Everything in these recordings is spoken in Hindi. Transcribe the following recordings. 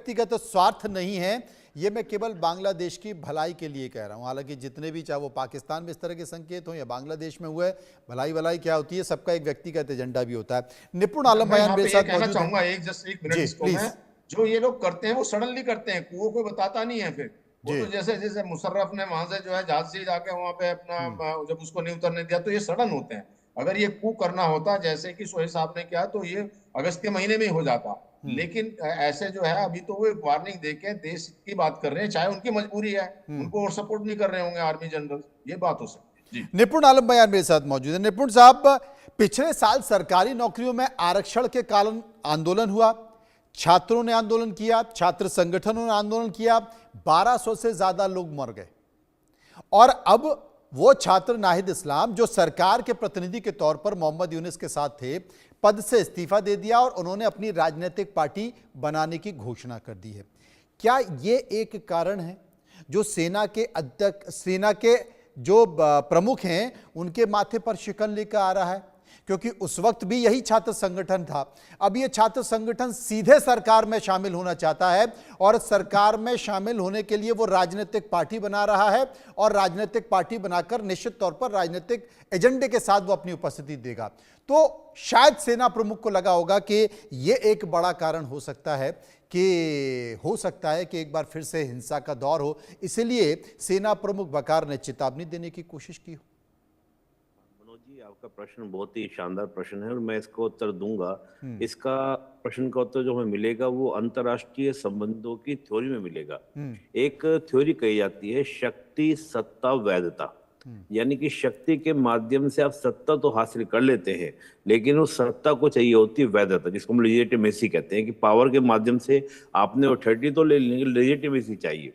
व्यक्तिगत स्वार्थ नहीं है, ये मैं केवल बांग्लादेश की भलाई के लिए कह रहा हूं। हालांकि जितने भी, चाहे वो पाकिस्तान में इस तरह के संकेत हो या बांग्लादेश में हुए, भलाई भलाई क्या होती है, सबका एक व्यक्तिगत एजेंडा भी होता है। निपुण आलम मैं बयान यहाँ मेरे पे ये साथ कहना मौजूद है। चाहूंगा, एक जस्ट एक मिनट जी इसको मैं, प्लीज। जो ये लोग करते हैं वो सडनली करते हैं, वो कोई बताता नहीं है फिर। वो जी। तो जैसे जैसे मुशर्रफ ने वहां से जो है जहाज से जाके वहां पे अपना हम्म। जब उसको नहीं उतरने दिया, तो ये सडन होते हैं। अगर ये कू करना होता जैसे कि सोहेल साहब ने किया, तो ये अगस्त के महीने में ही हो जाता। हम्म। लेकिन ऐसे जो है, अभी तो वो वार्निंग देके देश की बात कर रहे हैं, चाहे उनकी मजबूरी है, हम्म। उनको और सपोर्ट नहीं कर रहे होंगे आर्मी जनरल, ये बात हो सकती है जी। निपुण आलम बयान मेरे साथ मौजूद है। निपुण साहब, पिछले साल सरकारी नौकरियों में आरक्षण के कारण आंदोलन हुआ, छात्रों ने आंदोलन किया, छात्र संगठनों ने आंदोलन किया, 1200 से ज्यादा लोग मर गए। और अब वो छात्र नाहिद इस्लाम, जो सरकार के प्रतिनिधि के तौर पर मोहम्मद यूनिस के साथ थे, पद से इस्तीफा दे दिया और उन्होंने अपनी राजनीतिक पार्टी बनाने की घोषणा कर दी है। क्या ये एक कारण है जो सेना के अध्यक्ष, सेना के जो प्रमुख हैं, उनके माथे पर शिकन लेकर आ रहा है? क्योंकि उस वक्त भी यही छात्र संगठन था। अब ये छात्र संगठन सीधे सरकार में शामिल होना चाहता है और सरकार में शामिल होने के लिए वो राजनीतिक पार्टी बना रहा है और राजनीतिक पार्टी बनाकर निश्चित तौर पर राजनीतिक एजेंडे के साथ वो अपनी उपस्थिति देगा। तो शायद सेना प्रमुख को लगा होगा कि ये एक बड़ा कारण हो सकता है कि एक बार फिर से हिंसा का दौर हो, इसलिए सेना प्रमुख वकार ने चेतावनी देने की कोशिश की हो। मनोज जी, आपका प्रश्न बहुत ही शानदार प्रश्न है और मैं इसका उत्तर दूंगा। इसका प्रश्न का उत्तर जो हमें मिलेगा वो अंतर्राष्ट्रीय संबंधों की थ्योरी में मिलेगा। एक थ्योरी कही जाती है शक्ति सत्ता वैधता, यानी कि शक्ति के माध्यम से आप सत्ता तो हासिल कर लेते हैं, लेकिन उस सत्ता को चाहिए होती है वैधता, जिसको हम लेजिटिमेसी कहते हैं कि पावर के माध्यम से आपने अथॉरिटी तो ले लेंगे, लेजिटिमेसी चाहिए।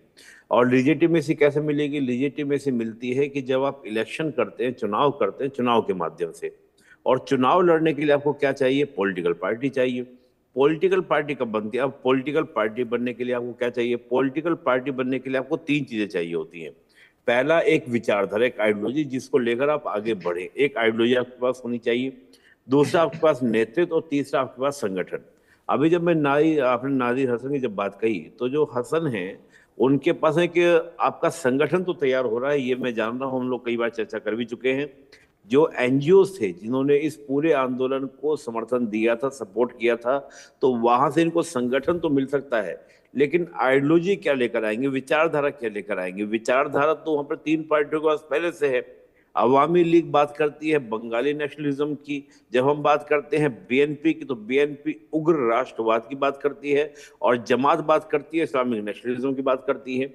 और लेजिटिमेसी कैसे मिलेगी? लेजिटिमेसी मिलती है कि जब आप इलेक्शन करते हैं, चुनाव करते हैं, चुनाव के माध्यम से। और चुनाव लड़ने के लिए आपको क्या चाहिए? पॉलिटिकल पार्टी चाहिए। पॉलिटिकल पार्टी कब बनती है? अब पॉलिटिकल पार्टी बनने के लिए आपको क्या चाहिए? पॉलिटिकल पार्टी बनने के लिए आपको 3 चीजें चाहिए होती हैं। पहला, एक विचारधारा, एक आइडियोलॉजी जिसको लेकर आप आगे बढ़े, एक आइडियोलॉजी आपके पास होनी चाहिए। दूसरा, आपके पास नेतृत्व, और तीसरा, आपके पास संगठन। अभी जब मैं आपने नादिर हसन की जब बात कही, तो जो हसन है उनके पास है कि आपका संगठन तो तैयार हो रहा है, ये मैं जान रहा हूं, हम लोग कई बार चर्चा कर भी चुके हैं। जो एनजीओ थे जिन्होंने इस पूरे आंदोलन को समर्थन दिया था, सपोर्ट किया था, तो वहां से इनको संगठन तो मिल सकता है, लेकिन आइडियोलॉजी क्या लेकर आएंगे, विचारधारा क्या लेकर आएंगे? विचारधारा तो वहां पर 3 पार्टियों के पास पहले से है। अवामी लीग बात करती है बंगाली नेशनलिज्म की, जब हम बात करते हैं बीएनपी की, तो बीएनपी उग्र राष्ट्रवाद की बात करती है, और जमात बात करती है इस्लामिक नेशनलिज्म की बात करती है।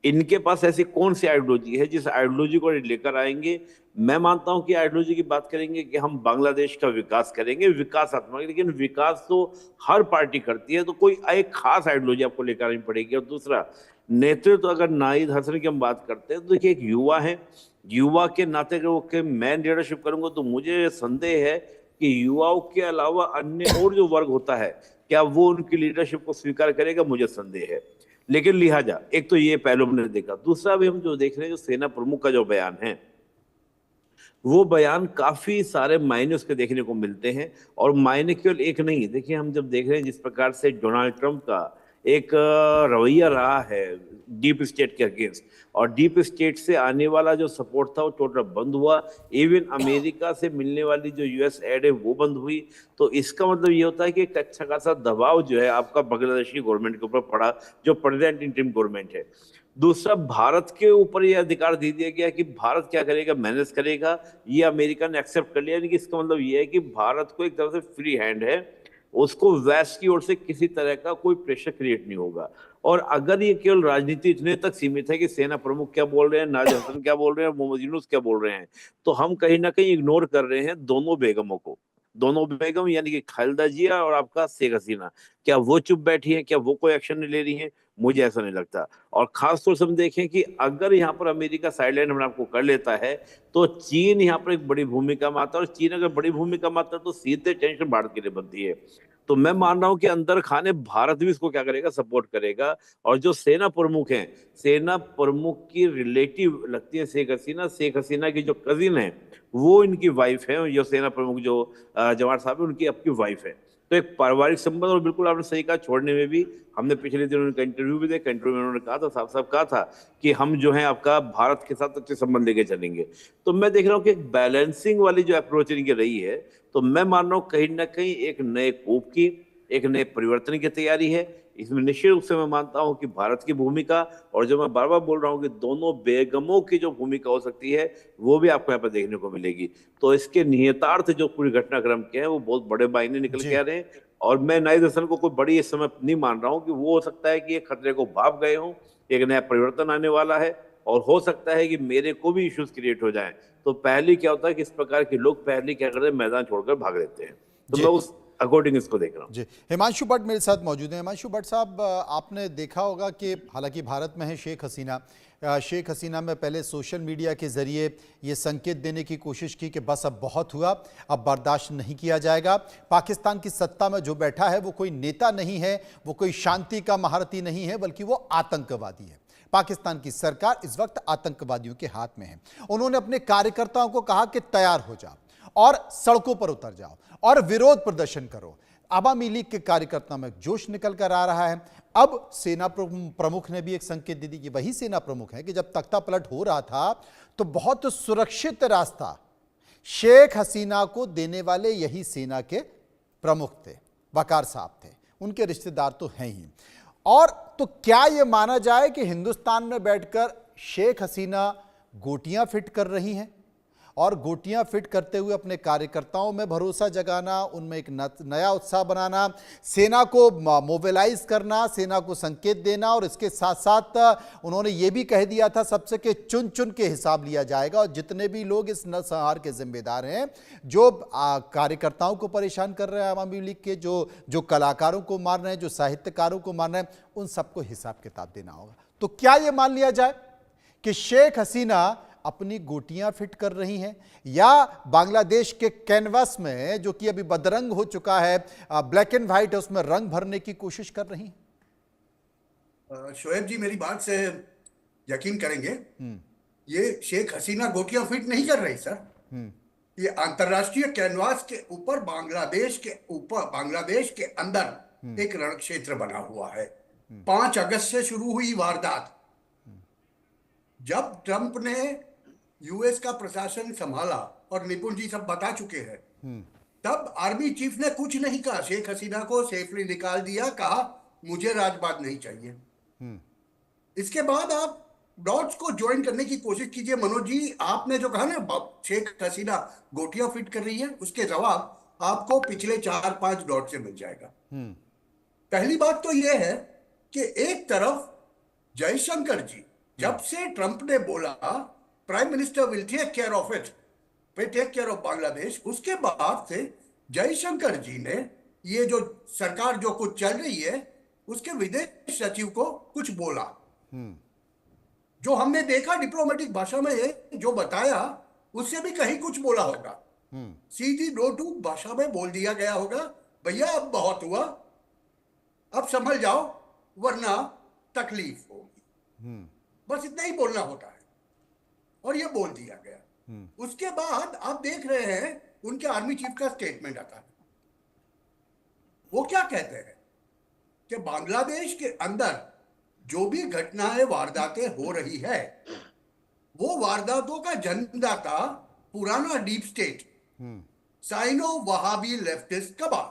इनके पास ऐसी कौन सी आइडियोलॉजी है जिस आइडियोलॉजी को लेकर आएंगे? मैं मानता हूं कि आइडियोलॉजी की बात करेंगे कि हम बांग्लादेश का विकास करेंगे, विकासात्मक, लेकिन विकास तो हर पार्टी करती है, तो कोई एक खास आइडियोलॉजी आपको लेकर आनी पड़ेगी। और दूसरा, नेतृत्व, तो अगर नाहिद हसन की हम बात करते हैं, तो देखिए एक युवा है, युवा के नाते अगर वो के मैं लीडरशिप करूंगा, तो मुझे संदेह है कि युवाओं के अलावा अन्य और जो वर्ग होता है, क्या वो उनकी लीडरशिप को स्वीकार करेगा? मुझे संदेह है। लेकिन लिहाजा एक तो ये पहलू हमने देखा। दूसरा भी हम जो देख रहे हैं, जो सेना प्रमुख का जो बयान है, वो बयान काफी सारे मायने उसके देखने को मिलते हैं। और मायने केवल एक नहीं, देखिए हम जब देख रहे हैं जिस प्रकार से डोनाल्ड ट्रंप का एक रवैया रहा है डीप स्टेट के अगेंस्ट, और डीप स्टेट से आने वाला जो सपोर्ट था वो टोटल बंद हुआ, इवन अमेरिका से मिलने वाली जो यूएस एड है वो बंद हुई। तो इसका मतलब ये होता है कि एक अच्छा खासा दबाव जो है आपका बांग्लादेशी गवर्नमेंट के ऊपर पड़ा, जो प्रेजेंट इंटरिम गवर्नमेंट है। दूसरा, भारत के ऊपर यह अधिकार दे दिया गया कि भारत क्या करेगा, मैनेज करेगा, ये अमेरिका ने एक्सेप्ट कर लिया। यानी कि इसका मतलब ये है कि भारत को एक तरह से फ्री हैंड है, उसको वेस्ट की ओर से किसी तरह का कोई प्रेशर क्रिएट नहीं होगा। और अगर ये केवल राजनीति इतने तक सीमित है कि सेना प्रमुख क्या बोल रहे हैं, नादिर हसन क्या बोल रहे हैं, मोहम्मद यूनुस क्या बोल रहे हैं, तो हम कहीं ना कहीं इग्नोर कर रहे हैं दोनों बेगमों को। दोनों बेगम यानी कि खालिदा जिया और आपका शेख हसीना, क्या वो चुप बैठी हैं? क्या वो कोई एक्शन नहीं ले रही हैं? मुझे ऐसा नहीं लगता। और खास तौर से हम देखें कि अगर यहाँ पर अमेरिका साइडलाइन अपने आपको कर लेता है, तो चीन यहाँ पर एक बड़ी भूमिका में आता है, और चीन अगर बड़ी भूमिका में आता है तो सीधे टेंशन भारत के लिए बनती है। तो मैं मान रहा हूं कि अंदर खाने भारत भी इसको क्या करेगा, सपोर्ट करेगा। और जो सेना प्रमुख हैं, सेना प्रमुख की रिलेटिव लगती है शेख हसीना, शेख हसीना की जो कजिन है वो इनकी वाइफ है, जो सेना प्रमुख जो जवाहर साहब है उनकी आपकी वाइफ है। तो एक पारिवारिक संबंध, और बिल्कुल आपने सही कहा, छोड़ने में भी हमने पिछले दिनों उनका इंटरव्यू भी देखा, इंटरव्यू में उन्होंने कहा था, साफ साफ कहा था कि हम जो है आपका भारत के साथ अच्छे संबंध लेके चलेंगे। तो मैं देख रहा हूँ कि एक बैलेंसिंग वाली जो अप्रोच इनकी रही है, तो मैं मान रहा हूँ कहीं ना कहीं एक नए कोप की, एक नए परिवर्तन की तैयारी है। इसमें निश्चित रूप से मैं मानता हूं कि भारत की भूमिका, और जो मैं बार बार बोल रहा हूं कि दोनों बेगमों की जो भूमिका हो सकती है वो भी आपको यहाँ पर देखने को मिलेगी। तो इसके निहितार्थ जो पूरी घटनाक्रम के हैं वो बहुत बड़े मायने निकल के जी। आ रहे हैं। और मैं नाइद हसन को कोई बड़ी इस समय नहीं मान रहा हूँ कि वो हो सकता है कि ये खतरे को भाप गए हों, एक नया परिवर्तन आने वाला है, और हो सकता है कि मेरे को भी इश्यूज क्रिएट हो जाएं। तो पहले क्या होता है कि इस प्रकार के लोग पहले क्या करते हैं, मैदान छोड़कर भाग लेते हैं। तो जी। मैं उस अकॉर्डिंग इसको देख रहा हूँ। जी, हिमांशु भट्ट मेरे साथ मौजूद हैं। हिमांशु भट्ट साहब, आपने देखा होगा कि हालांकि भारत में है शेख हसीना, शेख हसीना में पहले सोशल मीडिया के जरिए ये संकेत देने की कोशिश की कि बस अब बहुत हुआ, अब बर्दाश्त नहीं किया जाएगा। पाकिस्तान की सत्ता में जो बैठा है वो कोई नेता नहीं है, वो कोई शांति का महारथी नहीं है, बल्कि वो आतंकवादी है। पाकिस्तान की सरकार इस वक्त आतंकवादियों के हाथ में है। उन्होंने अपने कार्यकर्ताओं को कहा कि तैयार हो जाओ और सड़कों पर उतर जाओ और विरोध प्रदर्शन करो। आवामी लीग के कार्यकर्ताओं में जोश निकल कर आ रहा है। अब सेना प्रमुख ने भी एक संकेत दे दी कि वही सेना प्रमुख है कि जब तख्ता पलट हो रहा था तो बहुत सुरक्षित रास्ता शेख हसीना को देने वाले यही सेना के प्रमुख थे, वकार साहब थे, उनके रिश्तेदार तो हैं ही। और तो क्या यह माना जाए कि हिंदुस्तान में बैठकर शेख हसीना गोटियां फिट कर रही हैं और गोटियां फिट करते हुए अपने कार्यकर्ताओं में भरोसा जगाना, उनमें एक नया उत्साह बनाना, सेना को मोबिलाइज करना, सेना को संकेत देना, और इसके साथ साथ उन्होंने ये भी कह दिया था सबसे कि चुन चुन के हिसाब लिया जाएगा, और जितने भी लोग इस नरसंहार के जिम्मेदार हैं, जो कार्यकर्ताओं को परेशान कर रहे हैं आवामी लीग के, जो कलाकारों को मार रहे हैं, जो साहित्यकारों को मार रहे हैं, उन सबको हिसाब किताब देना होगा। तो क्या ये मान लिया जाए कि शेख हसीना अपनी गोटियां फिट कर रही हैं, या बांग्लादेश के कैनवास में जो कि अभी बदरंग हो चुका है, ब्लैक एंड व्हाइट है, उसमें रंग भरने की कोशिश कर रही हैं? शोएब जी मेरी बात से यकीन करेंगे, ये शेख हसीना गोटियां फिट नहीं कर रही सर। ये अंतरराष्ट्रीय कैनवास के ऊपर बांग्लादेश के अंदर एक रण क्षेत्र बना हुआ है। 5 अगस्त से शुरू हुई वारदात। जब ट्रंप ने यूएस का प्रशासन संभाला, और निपुण जी सब बता चुके हैं, तब आर्मी चीफ ने कुछ नहीं कहा, शेख हसीना को सेफली निकाल दिया, कहा मुझे राजपाट नहीं चाहिए। इसके बाद आप डॉट्स को ज्वाइन करने की कोशिश कीजिए। मनोज जी, आपने जो कहा ना शेख हसीना गोटियां फिट कर रही है, उसके जवाब आपको पिछले 4-5 डॉट से मिल जाएगा। पहली बात तो यह है कि एक तरफ जयशंकर जी, जब से ट्रंप ने बोला prime minister will take care of it, वे टेक केयर ऑफ बांग्लादेश, उसके बाद से जयशंकर जी ने ये जो सरकार जो कुछ चल रही है उसके विदेश सचिव को कुछ बोला, जो हमने देखा डिप्लोमेटिक भाषा में जो बताया उससे भी कहीं कुछ बोला होगा। सीधी दो टूक भाषा में बोल दिया गया होगा, भैया अब बहुत हुआ, अब संभल जाओ वरना तकलीफ होगी। बस इतना ही बोलना होता है, और ये बोल दिया गया। उसके बाद आप देख रहे हैं उनके आर्मी चीफ का स्टेटमेंट आता है। वो क्या कहते हैं कि बांग्लादेश के अंदर जो भी घटनाएं वारदातें हो रही है, वो वारदातों का जन्मदाता पुराना deep state Sino Wahhabi leftist cabal,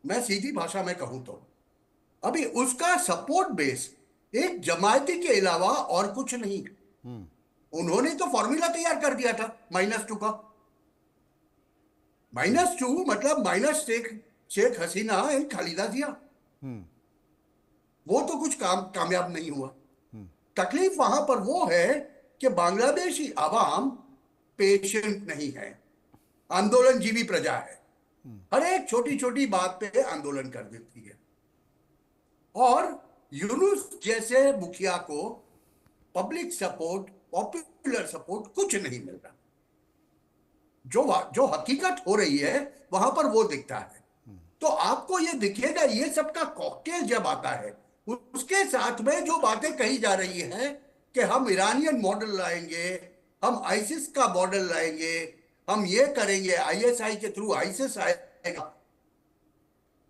मैं सीधी भाषा में कहूं तो अभी उसका सपोर्ट बेस एक जमायती के अलावा और कुछ नहीं है। उन्होंने तो फॉर्मूला तैयार कर दिया था -2 का। -2 मतलब माइनस शेख हसीना एंड खालिदा जिया। वो तो कुछ कामयाब नहीं हुआ। तकलीफ वहां पर वो है कि बांग्लादेशी आवाम पेशेंट नहीं है, आंदोलनजीवी प्रजा है, हर एक छोटी छोटी बात पे आंदोलन कर देती है, और यूनुस जैसे मुखिया को पब्लिक सपोर्ट, पॉपुलर सपोर्ट कुछ नहीं मिल रहा। जो हकीकत हो रही है वहां पर वो दिखता है। तो आपको ये दिखेगा, ये सबका कॉकटेल जब आता है, उसके साथ में जो बातें कही जा रही है कि हम ईरानियन मॉडल लाएंगे, हम आईसिस का मॉडल लाएंगे, हम ये करेंगे, आईएसआई के थ्रू आईसिस आएगा,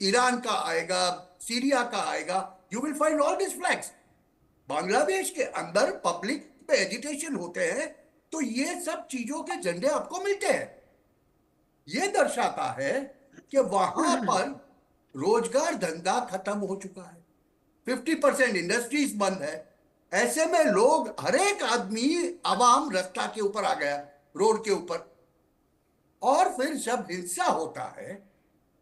ईरान का आएगा, सीरिया का आएगा, you will find all this flags. Bangladesh के अंदर पब्लिक पे एजिटेशन होते हैं तो ये सब चीजों के झंडे आपको मिलते हैं। ये दर्शाता है कि वहां पर रोजगार धंधा खत्म हो चुका है, 50% इंडस्ट्रीज बंद है। ऐसे में लोग, हर एक आदमी, आवाम रास्ता के ऊपर आ गया, रोड के ऊपर, और फिर जब हिंसा होता है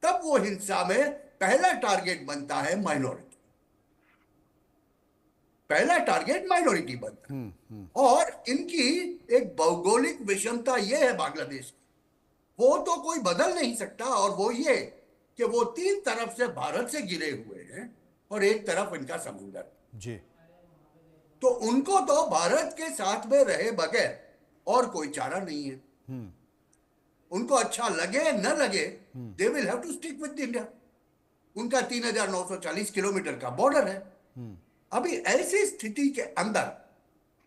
तब वो हिंसा में पहला टारगेट बनता है माइनॉरिटी। पहला टारगेट माइनॉरिटी बनता है। और इनकी एक भौगोलिक विषमता ये है बांग्लादेश की, वो तो कोई बदल नहीं सकता, और वो ये कि वो 3 तरफ से भारत से घिरे हुए हैं और एक तरफ इनका समुद्र जी। तो उनको तो भारत के साथ में रहे बगैर और कोई चारा नहीं है। उनको अच्छा लगे न लगे, they will have to stick with India. उनका 3940 किलोमीटर का बॉर्डर है। अभी ऐसी स्थिति के अंदर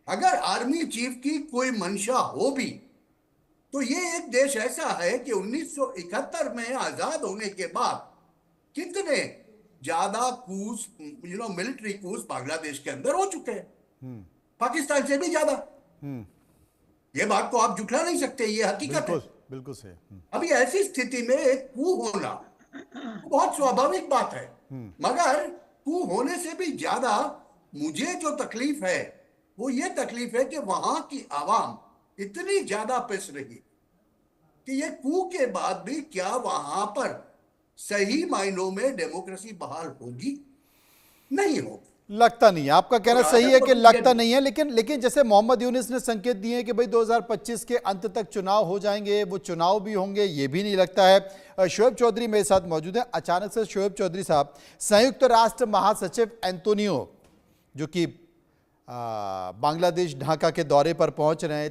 अगर आर्मी चीफ की कोई मंशा हो भी, तो ये एक देश ऐसा है कि 1971 में आजाद होने के बाद कितने ज्यादा कूच, मिलिट्री कूच बांग्लादेश के अंदर हो चुके हैं, पाकिस्तान से भी ज्यादा। ये बात को आप झुठला नहीं सकते, ये हकीकत है। बिल्कुल सही। अभी ऐसी स्थिति में एक कू होना बहुत स्वाभाविक बात है, मगर कू होने से भी ज्यादा मुझे जो तकलीफ है वो ये तकलीफ है कि वहां की आवाम इतनी ज्यादा पिस रही कि ये कू के बाद भी क्या वहां पर सही मायनों में डेमोक्रेसी बहाल होगी? नहीं होगी। लगता नहीं है। आपका कहना सही है कि लगता नहीं है, लेकिन जैसे मोहम्मद यूनिस ने संकेत दिए हैं कि भाई 2025 के अंत तक चुनाव हो जाएंगे, वो चुनाव भी होंगे, ये भी नहीं लगता है। शोएब चौधरी मेरे साथ मौजूद हैं। अचानक से शोएब चौधरी साहब, संयुक्त राष्ट्र महासचिव एंटोनियो जो कि बांग्लादेश ढाका के दौरे पर पहुंच रहे हैं,